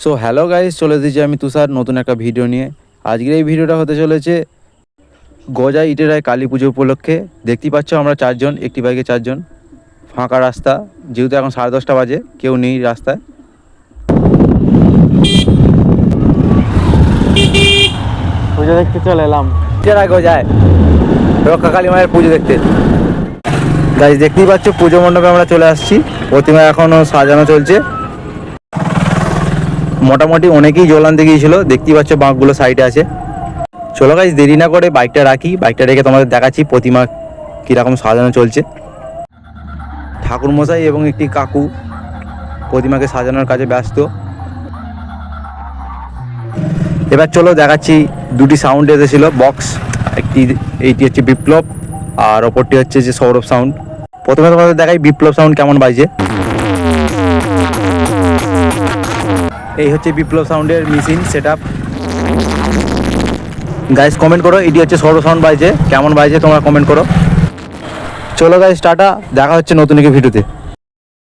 So hello guys, চলে এসেছি আমি তুষার নতুন একটা ভিডিও নিয়ে। আজকের এই ভিডিওটা হতে চলেছে গজা ইটেরায় কালী পুজো উপলক্ষে। দেখতেই পাচ্ছ আমরা চারজন, একটি বাইকে চারজন, ফাঁকা রাস্তা, যেহেতু এখন 10:30 বাজে, কেউ নেই রাস্তায়। পুজো দেখতে চলে এলাম ইটেরায় গজায় রক্ষা কালী মায়ের পুজো দেখতে। গাইস দেখতেই পাচ্ছ পুজো মণ্ডপে আমরা চলে আসছি। প্রতিমা এখনও সাজানো চলছে। মোটামুটি অনেকেই জল আনতে গিয়েছিল, দেখতেই পাচ্ছ বাঁকগুলো সাইডে আছে। চলো গাইস দেরি না করে বাইকটা রাখি, বাইকটা রেখে তোমাদের দেখাচ্ছি প্রতিমা কীরকম সাজানো চলছে। ঠাকুরমশাই এবং একটি কাকু প্রতিমাকে সাজানোর কাজে ব্যস্ত। এবার চলো দেখাচ্ছি, দুটি সাউন্ড এসেছিলো বক্স, এইটি হচ্ছে বিপ্লব আর অপরটি হচ্ছে যে সৌরভ সাউন্ড। প্রথমে তোমাদের দেখাই বিপ্লব সাউন্ড কেমন বাজছে। এই হচ্ছে বিপ্লব সাউন্ডের machine set up. Guys comment করো এটি হচ্ছে সৌরভ সাউন্ড বাজছে কেমন বাজছে, তোমরা কমেন্ট করো। চলো গাইস টাটা, দেখা হচ্ছে নতুন একটি ভিডিওতে।